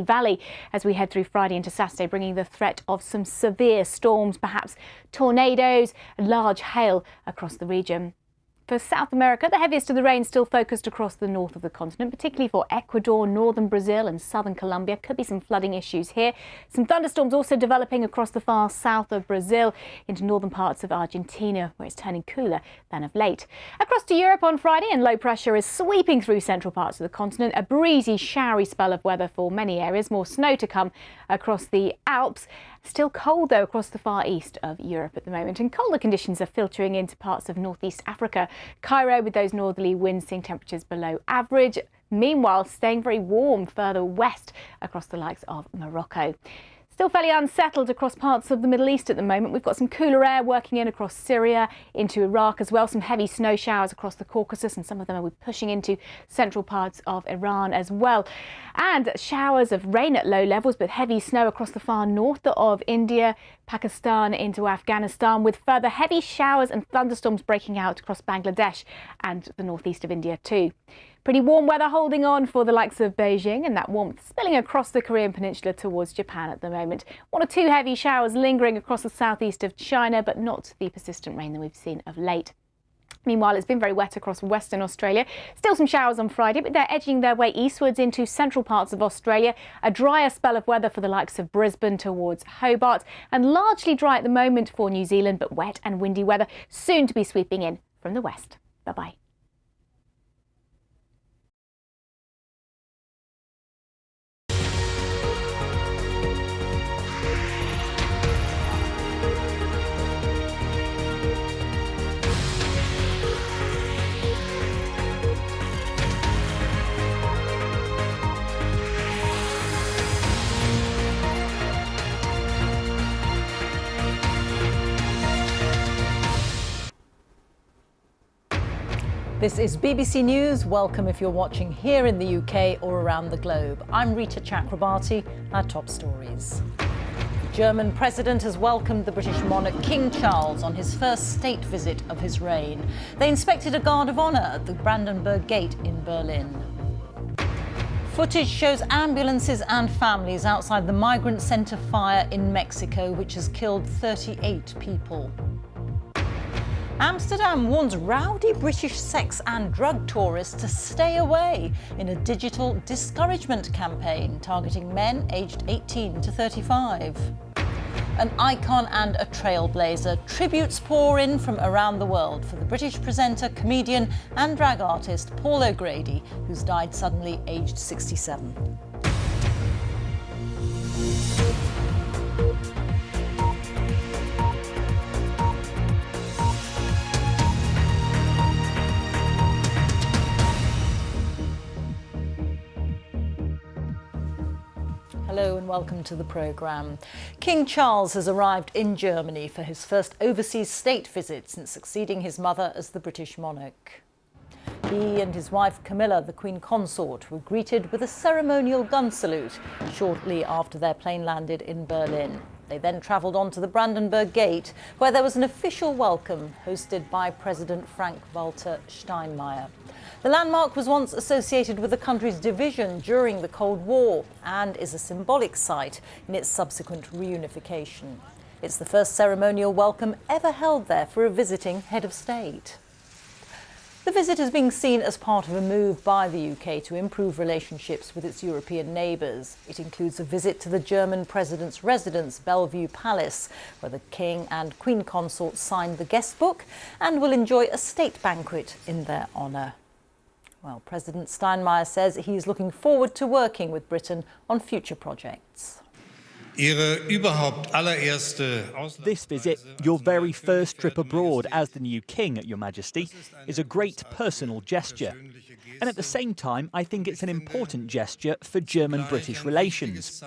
Valley as we head through Friday into Saturday, bringing the threat of some severe storms, perhaps tornadoes and large hail across the region. For South America, the heaviest of the rain still focused across the north of the continent, particularly for Ecuador, northern Brazil and southern Colombia. Could be some flooding issues here. Some thunderstorms also developing across the far south of Brazil into northern parts of Argentina, where it's turning cooler than of late. Across to Europe on Friday, and low pressure is sweeping through central parts of the continent. A breezy, showery spell of weather for many areas. More snow to come across the Alps. Still cold, though, across the far east of Europe at the moment, and colder conditions are filtering into parts of northeast Africa. Cairo with those northerly winds, seeing temperatures below average. Meanwhile, staying very warm further west across the likes of Morocco. Still fairly unsettled across parts of the Middle East at the moment. We've got some cooler air working in across Syria, into Iraq as well. Some heavy snow showers across the Caucasus, and some of them are pushing into central parts of Iran as well. And showers of rain at low levels, but heavy snow across the far north of India, Pakistan into Afghanistan, with further heavy showers and thunderstorms breaking out across Bangladesh and the northeast of India too. Pretty warm weather holding on for the likes of Beijing, and that warmth spilling across the Korean peninsula towards Japan at the moment. One or two heavy showers lingering across the southeast of China, but not the persistent rain that we've seen of late. Meanwhile, it's been very wet across Western Australia. Still some showers on Friday, but they're edging their way eastwards into central parts of Australia. A drier spell of weather for the likes of Brisbane towards Hobart, and largely dry at the moment for New Zealand, but wet and windy weather soon to be sweeping in from the west. Bye-bye. This is BBC News. Welcome if you're watching here in the UK or around the globe. I'm Reeta Chakrabarti. Our top stories. The German president has welcomed the British monarch King Charles on his first state visit of his reign. They inspected a guard of honour at the Brandenburg Gate in Berlin. Footage shows ambulances and families outside the migrant centre fire in Mexico, which has killed 38 people. Amsterdam warns rowdy British sex and drug tourists to stay away in a digital discouragement campaign targeting men aged 18 to 35. An icon and a trailblazer. Tributes pour in from around the world for the British presenter, comedian and drag artist Paul O'Grady, who's died suddenly aged 67. Hello and welcome to the programme. King Charles has arrived in Germany for his first overseas state visit since succeeding his mother as the British monarch. He and his wife Camilla, the Queen Consort, were greeted with a ceremonial gun salute shortly after their plane landed in Berlin. They then travelled on to the Brandenburg Gate, where there was an official welcome hosted by President Frank-Walter Steinmeier. The landmark was once associated with the country's division during the Cold War and is a symbolic site in its subsequent reunification. It's the first ceremonial welcome ever held there for a visiting head of state. The visit is being seen as part of a move by the UK to improve relationships with its European neighbours. It includes a visit to the German president's residence, Bellevue Palace, where the King and Queen Consort signed the guest book and will enjoy a state banquet in their honour. Well, President Steinmeier says he's looking forward to working with Britain on future projects. This visit, your very first trip abroad as the new king, Your Majesty, is a great personal gesture. And at the same time, I think it's an important gesture for German-British relations.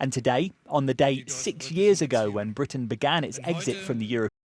And today, on the day 6 years ago when Britain began its exit from the European